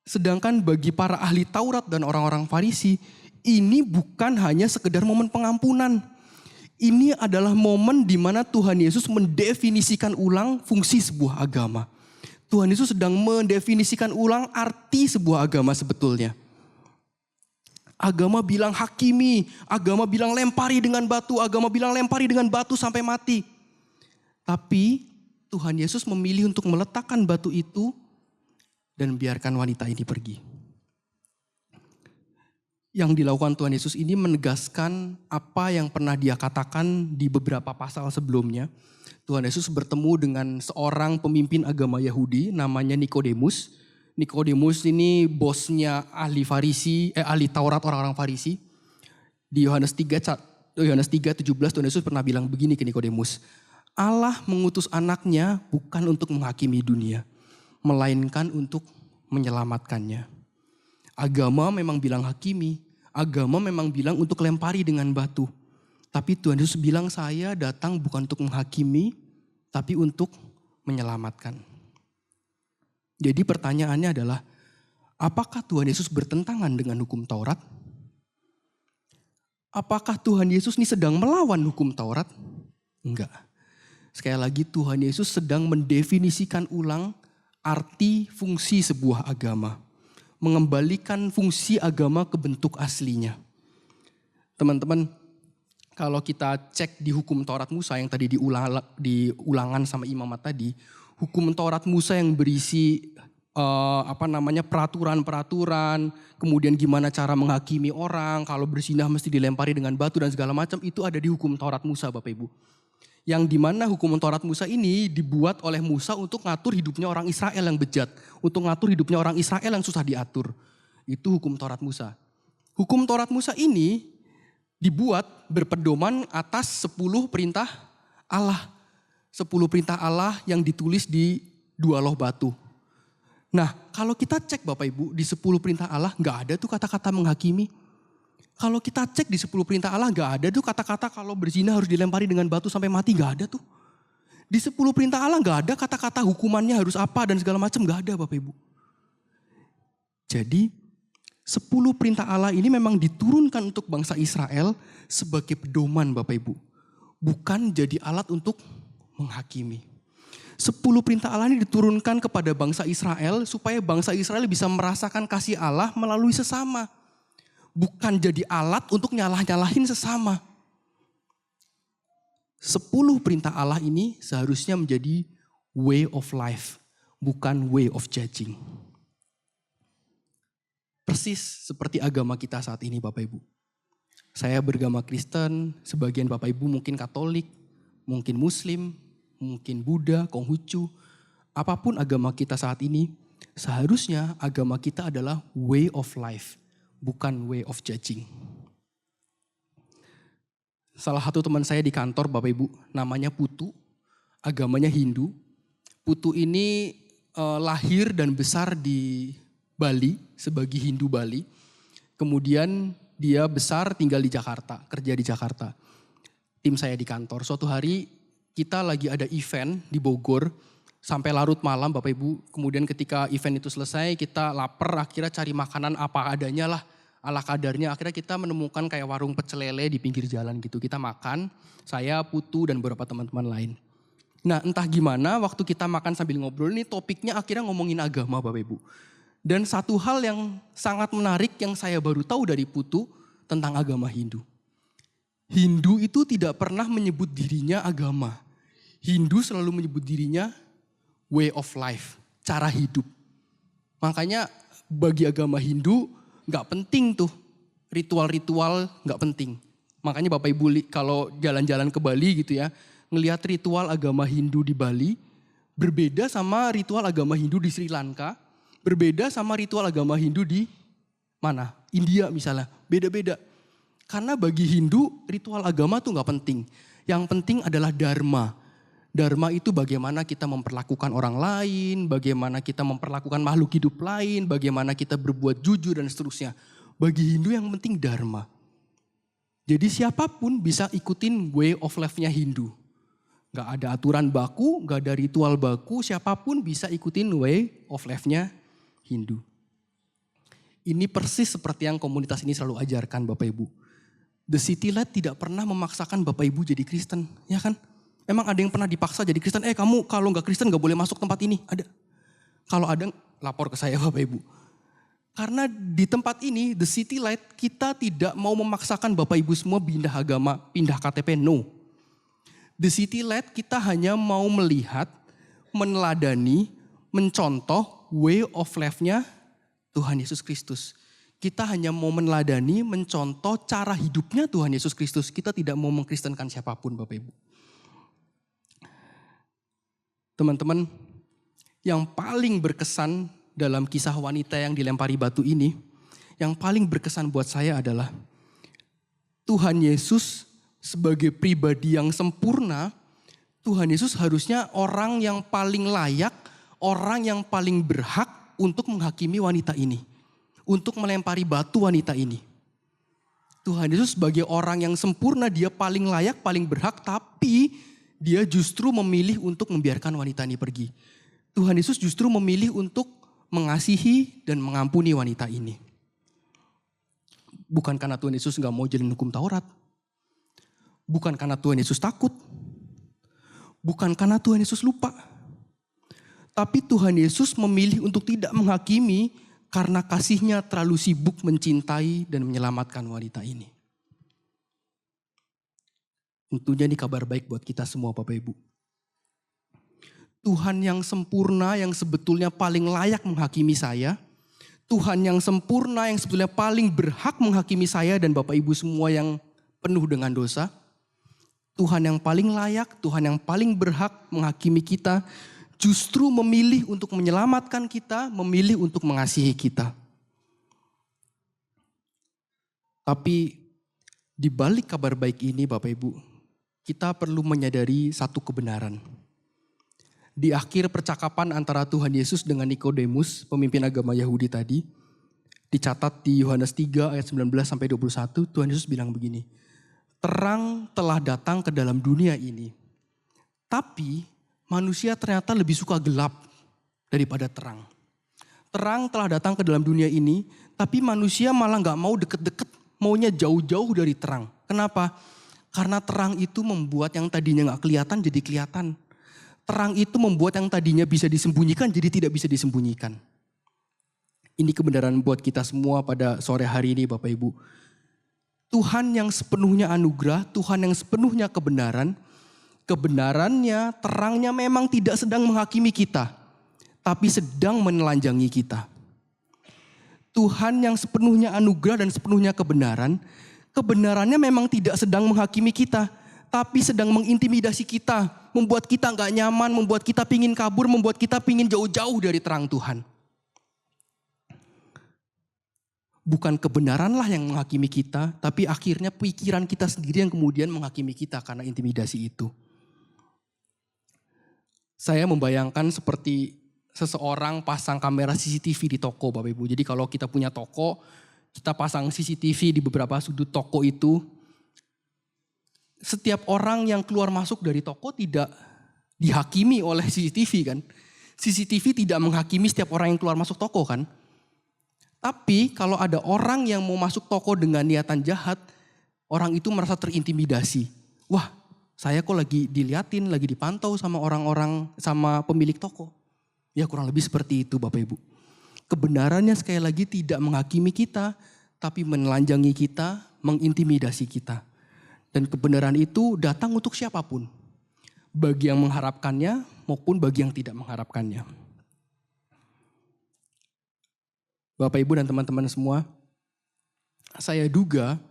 Sedangkan bagi para ahli Taurat dan orang-orang Farisi, ini bukan hanya sekedar momen pengampunan. Ini adalah momen di mana Tuhan Yesus mendefinisikan ulang fungsi sebuah agama. Tuhan Yesus sedang mendefinisikan ulang arti sebuah agama sebetulnya. Agama bilang hakimi, agama bilang lempari dengan batu, agama bilang lempari dengan batu sampai mati. Tapi Tuhan Yesus memilih untuk meletakkan batu itu dan biarkan wanita ini pergi. Yang dilakukan Tuhan Yesus ini menegaskan apa yang pernah dia katakan di beberapa pasal sebelumnya. Tuhan Yesus bertemu dengan seorang pemimpin agama Yahudi namanya Nikodemus. Nikodemus ini bosnya ahli Taurat orang-orang Farisi. Di Yohanes 3:17 Tuhan Yesus pernah bilang begini ke Nikodemus. Allah mengutus anaknya bukan untuk menghakimi dunia, melainkan untuk menyelamatkannya. Agama memang bilang hakimi, agama memang bilang untuk lempari dengan batu. Tapi Tuhan Yesus bilang, saya datang bukan untuk menghakimi, tapi untuk menyelamatkan. Jadi pertanyaannya adalah, apakah Tuhan Yesus bertentangan dengan hukum Taurat? Apakah Tuhan Yesus ini sedang melawan hukum Taurat? Enggak. Sekali lagi Tuhan Yesus sedang mendefinisikan ulang arti fungsi sebuah agama. Mengembalikan fungsi agama ke bentuk aslinya. Teman-teman, kalau kita cek di hukum Taurat Musa yang tadi diulangan sama imamat tadi, hukum Taurat Musa yang berisi peraturan-peraturan, kemudian gimana cara menghakimi orang, kalau berzinah mesti dilempari dengan batu dan segala macam, itu ada di hukum Taurat Musa Bapak Ibu. Yang dimana hukum Taurat Musa ini dibuat oleh Musa untuk ngatur hidupnya orang Israel yang bejat. Untuk ngatur hidupnya orang Israel yang susah diatur. Itu hukum Taurat Musa. Hukum Taurat Musa ini dibuat berpedoman atas 10 perintah Allah. 10 perintah Allah yang ditulis di 2 loh batu. Nah kalau kita cek Bapak Ibu di 10 perintah Allah gak ada tuh kata-kata menghakimi. Kalau kita cek di 10 perintah Allah gak ada tuh kata-kata kalau berzina harus dilempari dengan batu sampai mati, gak ada tuh. Di 10 perintah Allah gak ada kata-kata hukumannya harus apa dan segala macam, gak ada Bapak Ibu. Jadi 10 perintah Allah ini memang diturunkan untuk bangsa Israel sebagai pedoman Bapak Ibu. Bukan jadi alat untuk menghakimi. 10 perintah Allah ini diturunkan kepada bangsa Israel supaya bangsa Israel bisa merasakan kasih Allah melalui sesama. Bukan jadi alat untuk nyalah-nyalahin sesama. 10 perintah Allah ini seharusnya menjadi way of life, bukan way of judging. Persis seperti agama kita saat ini Bapak Ibu. Saya beragama Kristen, sebagian Bapak Ibu mungkin Katolik, mungkin Muslim, mungkin Buddha, Konghucu. Apapun agama kita saat ini, seharusnya agama kita adalah way of life, bukan way of judging. Salah satu teman saya di kantor Bapak Ibu, namanya Putu, agamanya Hindu. Putu ini lahir dan besar di Bali, sebagai Hindu Bali. Kemudian dia besar tinggal di Jakarta, kerja di Jakarta. Tim saya di kantor, suatu hari kita lagi ada event di Bogor, sampai larut malam Bapak Ibu. Kemudian ketika event itu selesai kita lapar, akhirnya cari makanan apa adanya lah, ala kadarnya. Akhirnya kita menemukan kayak warung pecel lele di pinggir jalan gitu. Kita makan, saya, Putu dan beberapa teman-teman lain. Nah entah gimana waktu kita makan sambil ngobrol ini topiknya akhirnya ngomongin agama Bapak Ibu. Dan satu hal yang sangat menarik yang saya baru tahu dari Putu tentang agama Hindu. Hindu itu tidak pernah menyebut dirinya agama. Hindu selalu menyebut dirinya way of life, cara hidup. Makanya bagi agama Hindu gak penting tuh ritual-ritual, gak penting. Makanya Bapak Ibu kalau jalan-jalan ke Bali gitu ya, ngelihat ritual agama Hindu di Bali berbeda sama ritual agama Hindu di Sri Lanka, berbeda sama ritual agama Hindu di mana? India misalnya, beda-beda. Karena bagi Hindu ritual agama tuh gak penting. Yang penting adalah dharma. Dharma itu bagaimana kita memperlakukan orang lain, bagaimana kita memperlakukan makhluk hidup lain, bagaimana kita berbuat jujur dan seterusnya. Bagi Hindu yang penting dharma. Jadi siapapun bisa ikutin way of life-nya Hindu. Gak ada aturan baku, gak ada ritual baku, siapapun bisa ikutin way of life-nya Hindu. Ini persis seperti yang komunitas ini selalu ajarkan Bapak Ibu. The City Light tidak pernah memaksakan Bapak Ibu jadi Kristen, ya kan? Emang ada yang pernah dipaksa jadi Kristen? Kamu kalau nggak Kristen nggak boleh masuk tempat ini. Ada. Kalau ada lapor ke saya Bapak Ibu. Karena di tempat ini The City Light kita tidak mau memaksakan Bapak Ibu semua pindah agama, pindah KTP, no. The City Light kita hanya mau melihat, meneladani, mencontoh way of life-nya Tuhan Yesus Kristus. Kita hanya mau meneladani, mencontoh cara hidupnya Tuhan Yesus Kristus. Kita tidak mau mengkristenkan siapapun Bapak Ibu. Teman-teman, yang paling berkesan dalam kisah wanita yang dilempari batu ini, yang paling berkesan buat saya adalah Tuhan Yesus sebagai pribadi yang sempurna, Tuhan Yesus harusnya orang yang paling layak, orang yang paling berhak untuk menghakimi wanita ini. Untuk melempari batu wanita ini. Tuhan Yesus sebagai orang yang sempurna, dia paling layak, paling berhak, tapi dia justru memilih untuk membiarkan wanita ini pergi. Tuhan Yesus justru memilih untuk mengasihi dan mengampuni wanita ini. Bukan karena Tuhan Yesus gak mau jalin hukum Taurat. Bukan karena Tuhan Yesus takut. Bukan karena Tuhan Yesus lupa. Tapi Tuhan Yesus memilih untuk tidak menghakimi karena kasih-Nya terlalu sibuk mencintai dan menyelamatkan wanita ini. Tentunya ini kabar baik buat kita semua Bapak Ibu. Tuhan yang sempurna yang sebetulnya paling layak menghakimi saya. Tuhan yang sempurna yang sebetulnya paling berhak menghakimi saya dan Bapak Ibu semua yang penuh dengan dosa. Tuhan yang paling layak, Tuhan yang paling berhak menghakimi kita. Justru memilih untuk menyelamatkan kita, memilih untuk mengasihi kita. Tapi di balik kabar baik ini Bapak Ibu, kita perlu menyadari satu kebenaran. Di akhir percakapan antara Tuhan Yesus dengan Nikodemus, pemimpin agama Yahudi tadi, dicatat di Yohanes 3 ayat 19 sampai 21, Tuhan Yesus bilang begini, terang telah datang ke dalam dunia ini, tapi manusia ternyata lebih suka gelap daripada terang. Terang telah datang ke dalam dunia ini, tapi manusia malah gak mau deket-deket, maunya jauh-jauh dari terang. Kenapa? Karena terang itu membuat yang tadinya gak kelihatan jadi kelihatan. Terang itu membuat yang tadinya bisa disembunyikan jadi tidak bisa disembunyikan. Ini kebenaran buat kita semua pada sore hari ini Bapak Ibu. Tuhan yang sepenuhnya anugerah, Tuhan yang sepenuhnya kebenaran. Kebenarannya, terangnya memang tidak sedang menghakimi kita. Tapi sedang menelanjangi kita. Tuhan yang sepenuhnya anugerah dan sepenuhnya kebenaran. Kebenarannya memang tidak sedang menghakimi kita. Tapi sedang mengintimidasi kita, membuat kita gak nyaman, membuat kita pingin kabur, membuat kita pingin jauh-jauh dari terang Tuhan. Bukan kebenaranlah yang menghakimi kita, tapi akhirnya pikiran kita sendiri yang kemudian menghakimi kita karena intimidasi itu. Saya membayangkan seperti seseorang pasang kamera CCTV di toko Bapak Ibu. Jadi kalau kita punya toko, kita pasang CCTV di beberapa sudut toko itu. Setiap orang yang keluar masuk dari toko tidak dihakimi oleh CCTV kan. CCTV tidak menghakimi setiap orang yang keluar masuk toko kan. Tapi kalau ada orang yang mau masuk toko dengan niatan jahat, orang itu merasa terintimidasi. Wah, saya kok lagi diliatin, lagi dipantau sama orang-orang, sama pemilik toko. Ya kurang lebih seperti itu Bapak Ibu. Kebenarannya sekali lagi tidak menghakimi kita, tapi menelanjangi kita, mengintimidasi kita. Dan kebenaran itu datang untuk siapapun. Bagi yang mengharapkannya maupun bagi yang tidak mengharapkannya. Bapak Ibu dan teman-teman semua, saya duga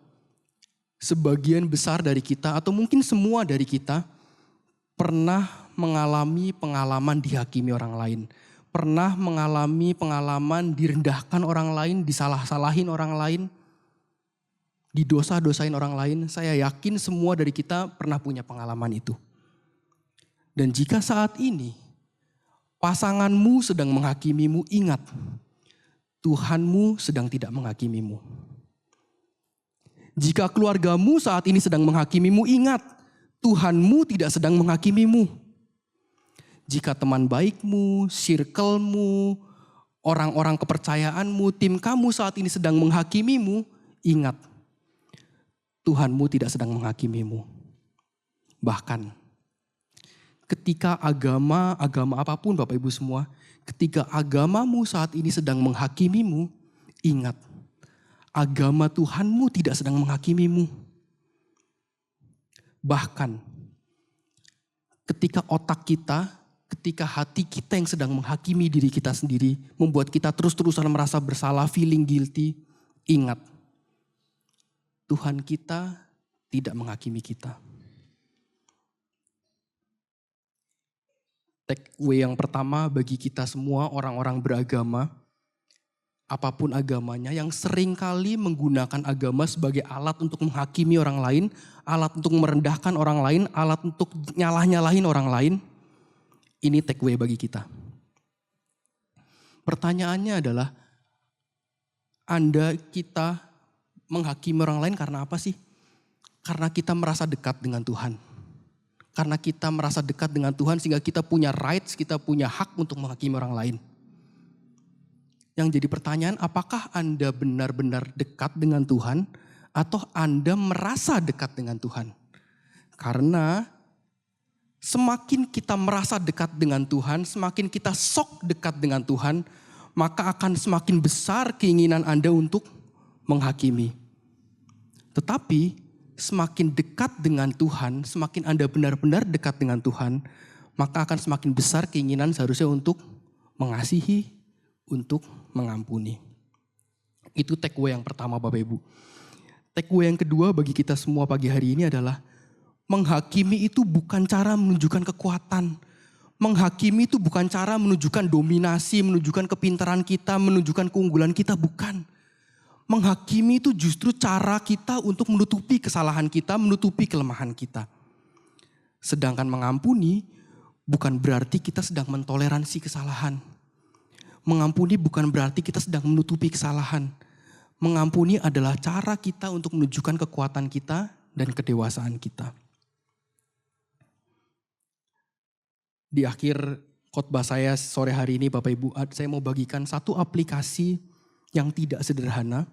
sebagian besar dari kita atau mungkin semua dari kita pernah mengalami pengalaman dihakimi orang lain. Pernah mengalami pengalaman direndahkan orang lain, disalah-salahin orang lain. Didosa-dosain orang lain, saya yakin semua dari kita pernah punya pengalaman itu. Dan jika saat ini pasanganmu sedang menghakimimu, ingat, Tuhanmu sedang tidak menghakimimu. Jika keluargamu saat ini sedang menghakimimu, ingat, Tuhanmu tidak sedang menghakimimu. Jika teman baikmu, circlemu, orang-orang kepercayaanmu, tim kamu saat ini sedang menghakimimu, ingat, Tuhanmu tidak sedang menghakimimu. Bahkan ketika agama apapun Bapak Ibu semua, ketika agamamu saat ini sedang menghakimimu, ingat, agama Tuhanmu tidak sedang menghakimimu. Bahkan ketika otak kita, ketika hati kita yang sedang menghakimi diri kita sendiri, membuat kita terus-terusan merasa bersalah, feeling guilty, ingat, Tuhan kita tidak menghakimi kita. Takeaway yang pertama bagi kita semua orang-orang beragama, apapun agamanya, yang seringkali menggunakan agama sebagai alat untuk menghakimi orang lain, alat untuk merendahkan orang lain, alat untuk nyalah-nyalahin orang lain. Ini take away bagi kita. Pertanyaannya adalah, kita menghakimi orang lain karena apa sih? Karena kita merasa dekat dengan Tuhan. Karena kita merasa dekat dengan Tuhan sehingga kita punya rights, kita punya hak untuk menghakimi orang lain. Yang jadi pertanyaan, apakah Anda benar-benar dekat dengan Tuhan atau Anda merasa dekat dengan Tuhan? Karena semakin kita merasa dekat dengan Tuhan, semakin kita sok dekat dengan Tuhan, maka akan semakin besar keinginan Anda untuk menghakimi. Tetapi semakin dekat dengan Tuhan, semakin Anda benar-benar dekat dengan Tuhan, maka akan semakin besar keinginan seharusnya untuk mengasihi, untuk mengampuni. Itu take away yang pertama Bapak Ibu. Take away yang kedua bagi kita semua pagi hari ini adalah, menghakimi itu bukan cara menunjukkan kekuatan. Menghakimi itu bukan cara menunjukkan dominasi, menunjukkan kepintaran kita, menunjukkan keunggulan kita, bukan. Menghakimi itu justru cara kita untuk menutupi kesalahan kita, menutupi kelemahan kita. Sedangkan mengampuni bukan berarti kita sedang mentoleransi kesalahan. Mengampuni bukan berarti kita sedang menutupi kesalahan. Mengampuni adalah cara kita untuk menunjukkan kekuatan kita dan kedewasaan kita. Di akhir khotbah saya sore hari ini Bapak Ibu, saya mau bagikan satu aplikasi yang tidak sederhana,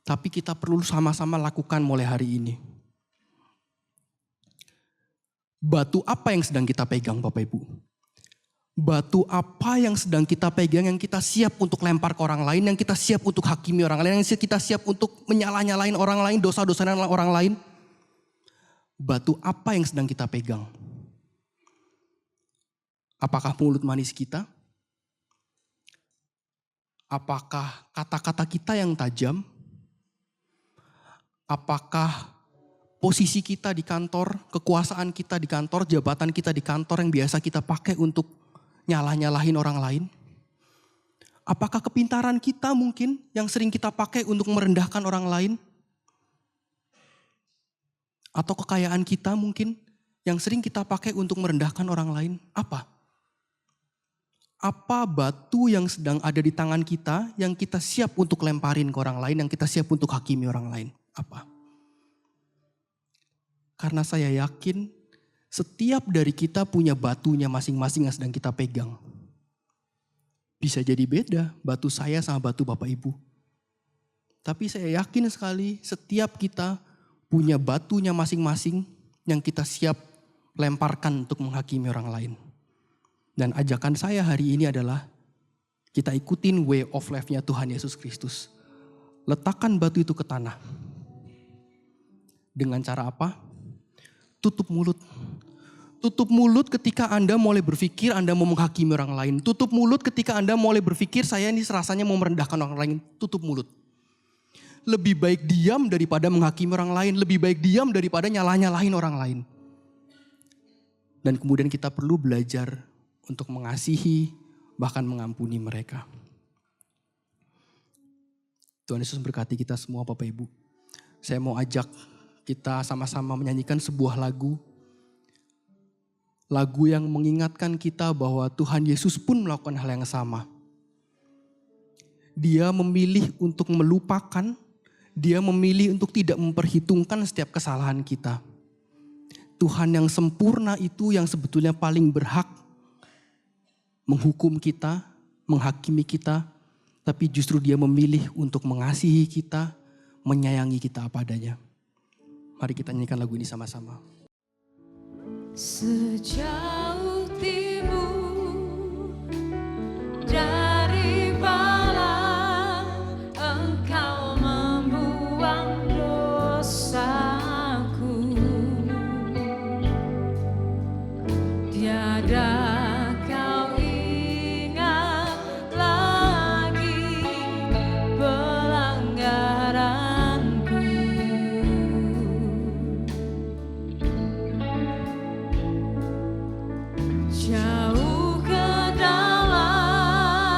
tapi kita perlu sama-sama lakukan mulai hari ini. Batu apa yang sedang kita pegang Bapak Ibu? Batu apa yang sedang kita pegang, yang kita siap untuk lempar ke orang lain, yang kita siap untuk hakimi orang lain, yang kita siap untuk menyalah-nyalahin orang lain, dosa-dosain orang lain? Batu apa yang sedang kita pegang? Apakah mulut manis kita? Apakah kata-kata kita yang tajam? Apakah posisi kita di kantor, kekuasaan kita di kantor, jabatan kita di kantor yang biasa kita pakai untuk nyalah-nyalahin orang lain? Apakah kepintaran kita mungkin yang sering kita pakai untuk merendahkan orang lain? Atau kekayaan kita mungkin yang sering kita pakai untuk merendahkan orang lain? Apa? Apa batu yang sedang ada di tangan kita yang kita siap untuk lemparin ke orang lain, yang kita siap untuk hakimi orang lain? Apa? Karena saya yakin setiap dari kita punya batunya masing-masing yang sedang kita pegang. Bisa jadi beda batu saya sama batu Bapak Ibu. Tapi saya yakin sekali setiap kita punya batunya masing-masing yang kita siap lemparkan untuk menghakimi orang lain. Dan ajakan saya hari ini adalah kita ikutin way of life-nya Tuhan Yesus Kristus. Letakkan batu itu ke tanah. Dengan cara apa? Tutup mulut. Tutup mulut ketika Anda mulai berpikir Anda mau menghakimi orang lain. Tutup mulut ketika Anda mulai berpikir saya ini rasanya mau merendahkan orang lain. Tutup mulut. Lebih baik diam daripada menghakimi orang lain. Lebih baik diam daripada nyalah-nyalahin orang lain. Dan kemudian kita perlu belajar untuk mengasihi, bahkan mengampuni mereka. Tuhan Yesus berkati kita semua Bapak Ibu. Saya mau ajak kita sama-sama menyanyikan sebuah lagu. Lagu yang mengingatkan kita bahwa Tuhan Yesus pun melakukan hal yang sama. Dia memilih untuk melupakan, dia memilih untuk tidak memperhitungkan setiap kesalahan kita. Tuhan yang sempurna itu yang sebetulnya paling berhak menghukum kita, menghakimi kita, tapi justru dia memilih untuk mengasihi kita, menyayangi kita apa adanya. Mari kita nyanyikan lagu ini sama-sama. Sejauh timur dari barat, Engkau membuang dosaku. Tiada kau ingat lagi pelanggaranku. Jauh ke dalam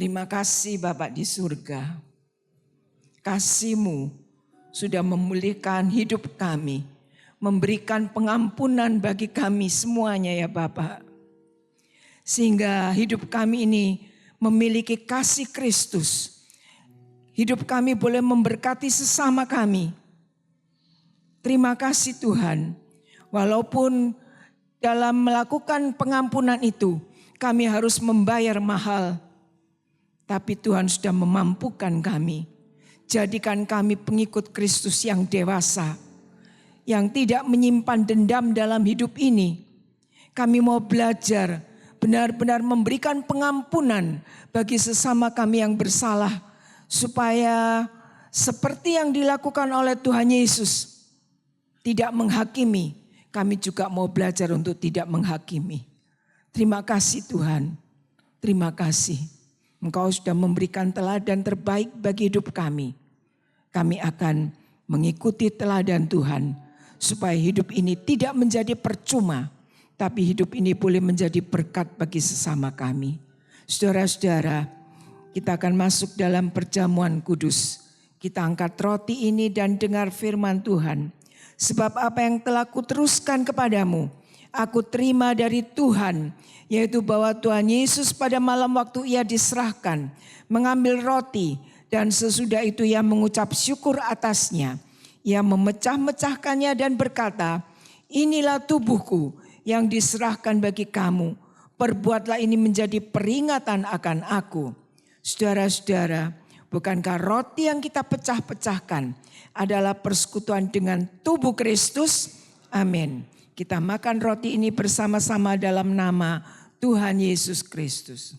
Terima kasih Bapak di surga. Kasih-Mu sudah memulihkan hidup kami, memberikan pengampunan bagi kami semuanya ya Bapak. Sehingga hidup kami ini memiliki kasih Kristus. Hidup kami boleh memberkati sesama kami. Terima kasih Tuhan. Walaupun dalam melakukan pengampunan itu kami harus membayar mahal. Tapi Tuhan sudah memampukan kami. Jadikan kami pengikut Kristus yang dewasa. Yang tidak menyimpan dendam dalam hidup ini. Kami mau belajar benar-benar memberikan pengampunan bagi sesama kami yang bersalah. Supaya seperti yang dilakukan oleh Tuhan Yesus. Tidak menghakimi. Kami juga mau belajar untuk tidak menghakimi. Terima kasih Tuhan. Terima kasih. Engkau sudah memberikan teladan terbaik bagi hidup kami. Kami akan mengikuti teladan Tuhan. Supaya hidup ini tidak menjadi percuma. Tapi hidup ini boleh menjadi berkat bagi sesama kami. Saudara-saudara, kita akan masuk dalam perjamuan kudus. Kita angkat roti ini dan dengar firman Tuhan. Sebab apa yang telah kuteruskan kepadamu, aku terima dari Tuhan. Yaitu bahwa Tuhan Yesus pada malam waktu ia diserahkan, mengambil roti dan sesudah itu ia mengucap syukur atasnya. Ia memecah-mecahkannya dan berkata, inilah tubuhku yang diserahkan bagi kamu. Perbuatlah ini menjadi peringatan akan aku. Saudara-saudara, bukankah roti yang kita pecah-pecahkan adalah persekutuan dengan tubuh Kristus? Amin. Kita makan roti ini bersama-sama dalam nama Tuhan Yesus Kristus.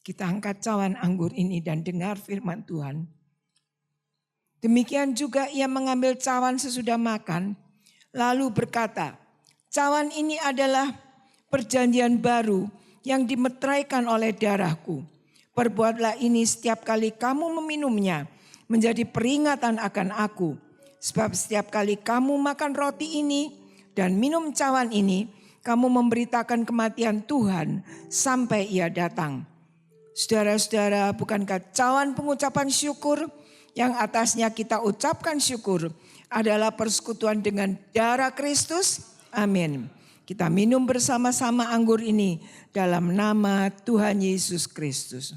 Kita angkat cawan anggur ini dan dengar firman Tuhan. Demikian juga ia mengambil cawan sesudah makan, lalu berkata, cawan ini adalah perjanjian baru yang dimeteraikan oleh darahku. Perbuatlah ini setiap kali kamu meminumnya menjadi peringatan akan aku. Sebab setiap kali kamu makan roti ini dan minum cawan ini, kamu memberitakan kematian Tuhan sampai ia datang. Saudara-saudara, bukankah cawan pengucapan syukur yang atasnya kita ucapkan syukur adalah persekutuan dengan darah Kristus? Amin. Kita minum bersama-sama anggur ini dalam nama Tuhan Yesus Kristus.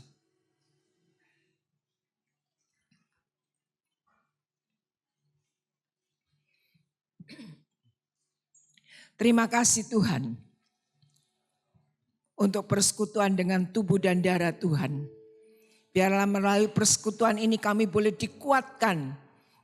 Terima kasih Tuhan untuk persekutuan dengan tubuh dan darah Tuhan. Biarlah melalui persekutuan ini kami boleh dikuatkan,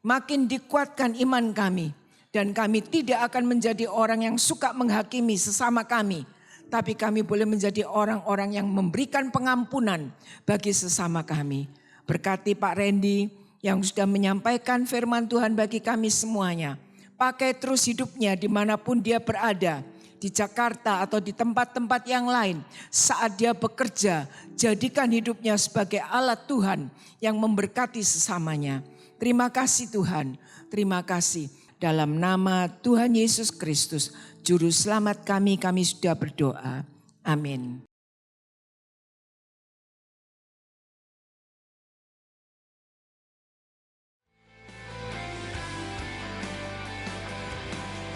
makin dikuatkan iman kami. Dan kami tidak akan menjadi orang yang suka menghakimi sesama kami. Tapi kami boleh menjadi orang-orang yang memberikan pengampunan bagi sesama kami. Berkati Pak Randy yang sudah menyampaikan firman Tuhan bagi kami semuanya. Pakai terus hidupnya dimanapun dia berada. Di Jakarta atau di tempat-tempat yang lain. Saat dia bekerja, jadikan hidupnya sebagai alat Tuhan yang memberkati sesamanya. Terima kasih Tuhan, terima kasih. Dalam nama Tuhan Yesus Kristus, Juru Selamat kami sudah berdoa. Amin.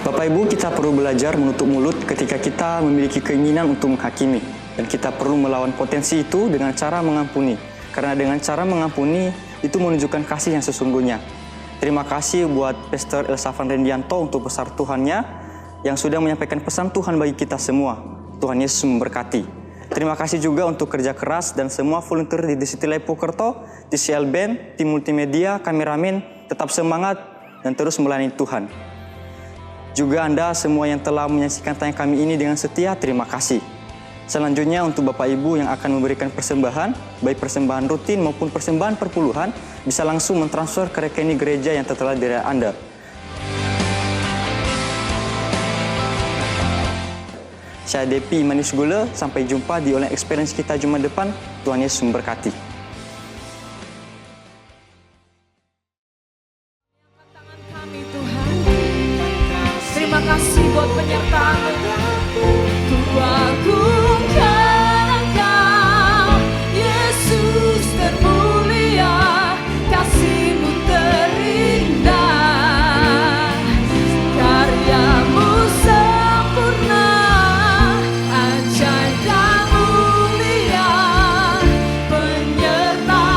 Bapak Ibu, kita perlu belajar menutup mulut ketika kita memiliki keinginan untuk menghakimi. Dan kita perlu melawan potensi itu dengan cara mengampuni. Karena dengan cara mengampuni itu menunjukkan kasih yang sesungguhnya. Terima kasih buat Pastor Elsafan Rendianto untuk besar Tuhannya yang sudah menyampaikan pesan Tuhan bagi kita semua. Tuhan Yesus memberkati. Terima kasih juga untuk kerja keras dan semua volunteer di City Life Purwokerto, TCL Band, tim multimedia, kameramen, tetap semangat dan terus melayani Tuhan. Juga Anda semua yang telah menyaksikan tayang kami ini dengan setia, terima kasih. Selanjutnya untuk Bapak Ibu yang akan memberikan persembahan, baik persembahan rutin maupun persembahan perpuluhan, bisa langsung mentransfer ke rekening gereja yang tertera di daerah Anda. Saya Depi Manis Gula, sampai jumpa di online experience kita Jumat depan. Tuhan Yesus memberkati. Tangan kami Tuhan, terima kasih buat penyertaan-Mu. Ku agungkan Engkau, Yesus termulia, kasih-Mu terindah, karya-Mu sempurna, ajaib dan mulia, penyertaan-Mu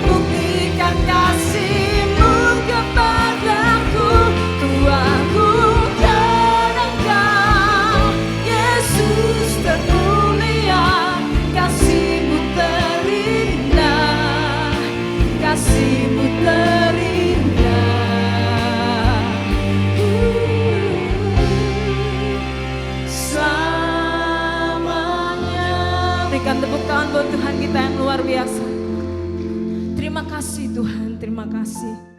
buktikan kasih-Mu kepadaku. Ku agungkan Engkau, Yesus termulia, kasih-Mu terindah, kasih-Mu terindah. Selamanya. Berikan tepuk tangan buat Tuhan kita yang luar biasa. Terima kasih Tuhan, terima kasih.